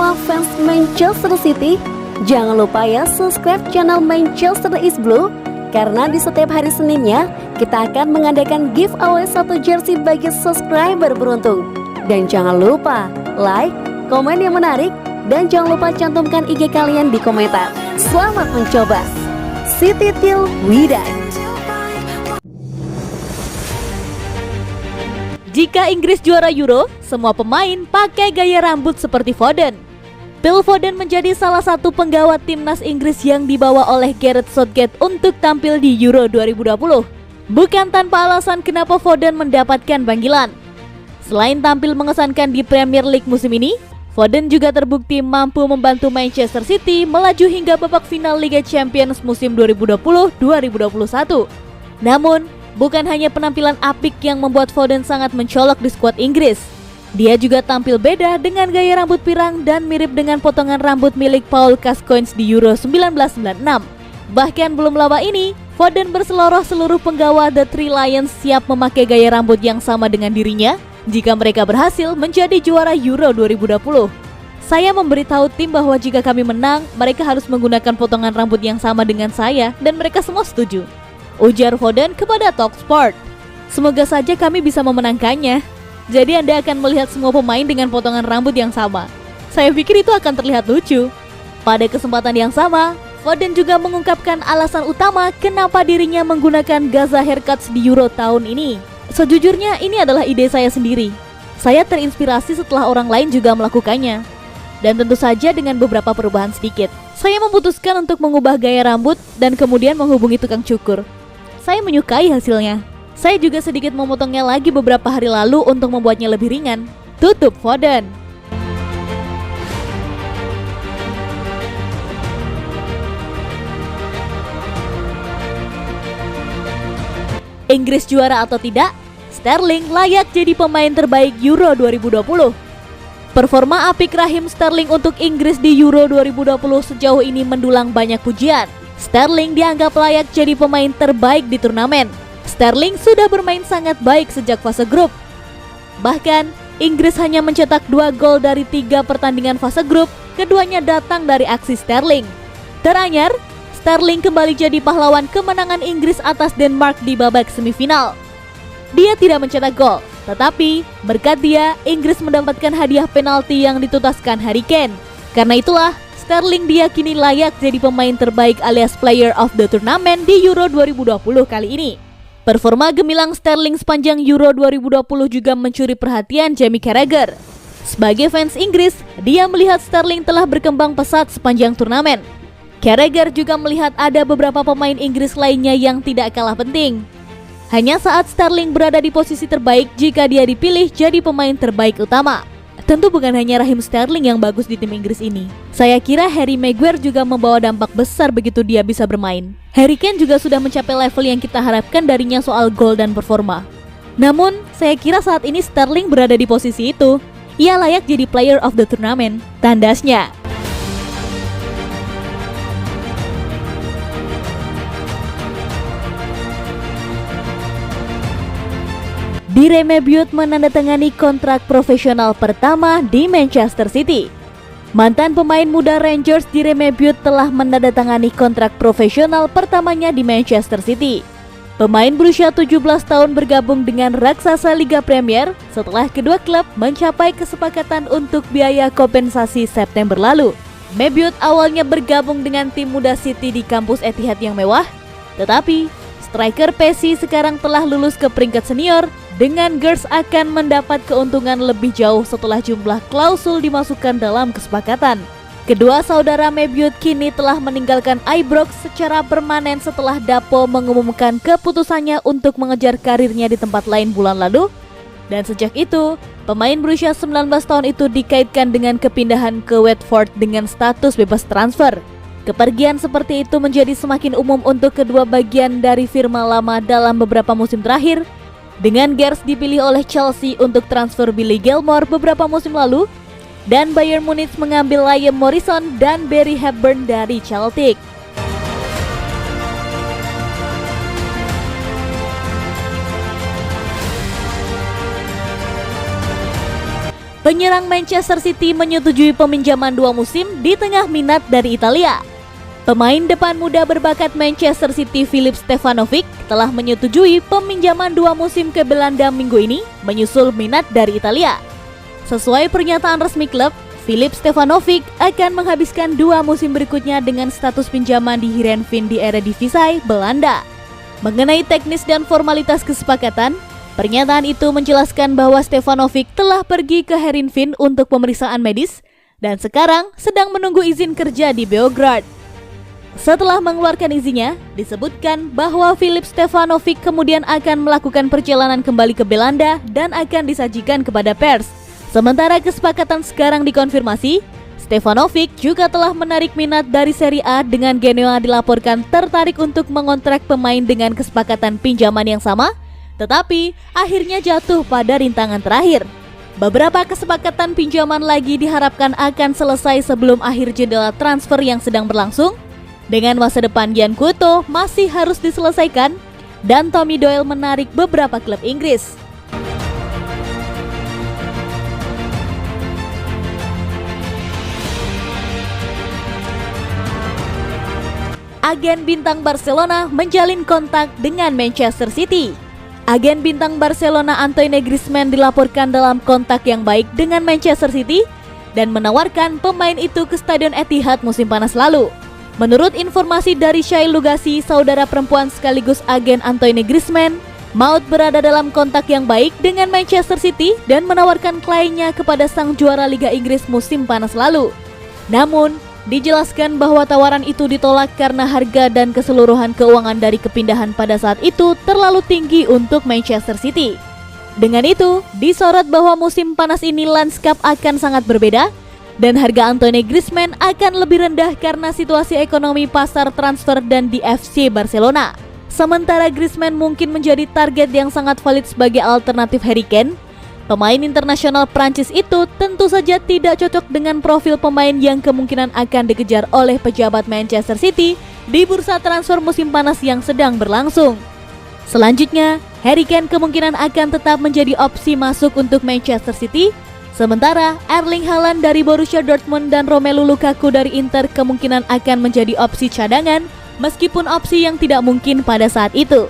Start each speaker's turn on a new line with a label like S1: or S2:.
S1: semua fans Manchester City, jangan lupa ya subscribe channel Manchester is Blue, karena di setiap hari Seninnya kita akan mengadakan giveaway 1 jersey bagi subscriber beruntung. Dan jangan lupa like, komen yang menarik, dan jangan lupa cantumkan IG kalian di komentar. Selamat mencoba. City till we die.
S2: Jika Inggris juara Euro, semua pemain pakai gaya rambut seperti Foden. Phil Foden menjadi salah satu penggawa timnas Inggris yang dibawa oleh Gareth Southgate untuk tampil di Euro 2020. Bukan tanpa alasan kenapa Foden mendapatkan panggilan. Selain tampil mengesankan di Premier League musim ini, Foden juga terbukti mampu membantu Manchester City melaju hingga babak final Liga Champions musim 2020-2021. Namun, bukan hanya penampilan apik yang membuat Foden sangat mencolok di skuad Inggris. Dia juga tampil beda dengan gaya rambut pirang dan mirip dengan potongan rambut milik Paul Gascoigne di Euro 1996. Bahkan belum lama ini, Foden berseloroh seluruh penggawa The Three Lions siap memakai gaya rambut yang sama dengan dirinya jika mereka berhasil menjadi juara Euro 2020. Saya memberitahu tim bahwa jika kami menang, mereka harus menggunakan potongan rambut yang sama dengan saya dan mereka semua setuju, ujar Foden kepada Talksport. Semoga saja kami bisa memenangkannya. Jadi Anda akan melihat semua pemain dengan potongan rambut yang sama. Saya pikir itu akan terlihat lucu. Pada kesempatan yang sama, Foden juga mengungkapkan alasan utama kenapa dirinya menggunakan Gaza haircuts di Euro tahun ini. Sejujurnya ini adalah ide saya sendiri. Saya terinspirasi setelah orang lain juga melakukannya. Dan tentu saja dengan beberapa perubahan sedikit. Saya memutuskan untuk mengubah gaya rambut dan kemudian menghubungi tukang cukur. Saya menyukai hasilnya. Saya juga sedikit memotongnya lagi beberapa hari lalu untuk membuatnya lebih ringan. Tutup Foden. Inggris juara atau tidak, Sterling layak jadi pemain terbaik Euro 2020. Performa apik Raheem Sterling untuk Inggris di Euro 2020 sejauh ini mendulang banyak pujian. Sterling dianggap layak jadi pemain terbaik di turnamen. Sterling sudah bermain sangat baik sejak fase grup. Bahkan, Inggris hanya mencetak 2 gol dari 3 pertandingan fase grup, keduanya datang dari aksi Sterling. Teranyar, Sterling kembali jadi pahlawan kemenangan Inggris atas Denmark di babak semifinal. Dia tidak mencetak gol, tetapi berkat dia, Inggris mendapatkan hadiah penalti yang ditutaskan Harry Kane. Karena itulah, Sterling diyakini layak jadi pemain terbaik alias player of the tournament di Euro 2020 kali ini. Performa gemilang Sterling sepanjang Euro 2020 juga mencuri perhatian Jamie Carragher. Sebagai fans Inggris, dia melihat Sterling telah berkembang pesat sepanjang turnamen. Carragher juga melihat ada beberapa pemain Inggris lainnya yang tidak kalah penting. Hanya saat Sterling berada di posisi terbaik jika dia dipilih jadi pemain terbaik utama. Tentu bukan hanya Raheem Sterling yang bagus di tim Inggris ini. Saya kira Harry Maguire juga membawa dampak besar begitu dia bisa bermain. Harry Kane juga sudah mencapai level yang kita harapkan darinya soal gol dan performa. Namun, saya kira saat ini Sterling berada di posisi itu. Ia layak jadi player of the tournament, tandasnya. Dire Mebiut menandatangani kontrak profesional pertama di Manchester City. Mantan pemain muda Rangers Dire Mebiut telah menandatangani kontrak profesional pertamanya di Manchester City. Pemain berusia 17 tahun bergabung dengan raksasa Liga Premier setelah kedua klub mencapai kesepakatan untuk biaya kompensasi September lalu. Mebiut awalnya bergabung dengan tim muda City di kampus Etihad yang mewah, tetapi striker Pessi sekarang telah lulus ke peringkat senior dengan Gers akan mendapat keuntungan lebih jauh setelah jumlah klausul dimasukkan dalam kesepakatan. Kedua saudara Mebiut kini telah meninggalkan Ibrox secara permanen setelah Dapo mengumumkan keputusannya untuk mengejar karirnya di tempat lain bulan lalu. Dan sejak itu, pemain berusia 19 tahun itu dikaitkan dengan kepindahan ke Watford dengan status bebas transfer. Kepergian seperti itu menjadi semakin umum untuk kedua bagian dari firma lama dalam beberapa musim terakhir. Dengan Gers dipilih oleh Chelsea untuk transfer Billy Gilmore beberapa musim lalu, dan Bayern Munich mengambil Liam Morrison dan Barry Hepburn dari Celtic. Penyerang Manchester City menyetujui peminjaman 2 musim di tengah minat dari Italia. Pemain depan muda berbakat Manchester City Filip Stevanovic telah menyetujui peminjaman 2 musim ke Belanda minggu ini menyusul minat dari Italia. Sesuai pernyataan resmi klub, Filip Stevanovic akan menghabiskan 2 musim berikutnya dengan status pinjaman di Heerenveen di Eredivisie Belanda. Mengenai teknis dan formalitas kesepakatan, pernyataan itu menjelaskan bahwa Stevanovic telah pergi ke Heerenveen untuk pemeriksaan medis dan sekarang sedang menunggu izin kerja di Beograd. Setelah mengeluarkan izinnya, disebutkan bahwa Filip Stevanovic kemudian akan melakukan perjalanan kembali ke Belanda dan akan disajikan kepada pers. Sementara kesepakatan sekarang dikonfirmasi, Stevanovic juga telah menarik minat dari Serie A dengan Genoa dilaporkan tertarik untuk mengontrak pemain dengan kesepakatan pinjaman yang sama, tetapi akhirnya jatuh pada rintangan terakhir. Beberapa kesepakatan pinjaman lagi diharapkan akan selesai sebelum akhir jendela transfer yang sedang berlangsung, dengan masa depan Yan Couto masih harus diselesaikan dan Tommy Doyle menarik beberapa klub Inggris. Agen bintang Barcelona menjalin kontak dengan Manchester City. Agen bintang Barcelona Antoine Griezmann dilaporkan dalam kontak yang baik dengan Manchester City dan menawarkan pemain itu ke Stadion Etihad musim panas lalu. Menurut informasi dari Shai Lugasi, saudara perempuan sekaligus agen Antoine Griezmann, Maut berada dalam kontak yang baik dengan Manchester City dan menawarkan kliennya kepada sang juara Liga Inggris musim panas lalu. Namun, dijelaskan bahwa tawaran itu ditolak karena harga dan keseluruhan keuangan dari kepindahan pada saat itu terlalu tinggi untuk Manchester City. Dengan itu, disorot bahwa musim panas ini lanskap akan sangat berbeda dan harga Antoine Griezmann akan lebih rendah karena situasi ekonomi pasar transfer dan di FC Barcelona. Sementara Griezmann mungkin menjadi target yang sangat valid sebagai alternatif Harry Kane. Pemain internasional Prancis itu tentu saja tidak cocok dengan profil pemain yang kemungkinan akan dikejar oleh pejabat Manchester City di bursa transfer musim panas yang sedang berlangsung. Selanjutnya, Harry Kane kemungkinan akan tetap menjadi opsi masuk untuk Manchester City, sementara Erling Haaland dari Borussia Dortmund dan Romelu Lukaku dari Inter kemungkinan akan menjadi opsi cadangan meskipun opsi yang tidak mungkin pada saat itu.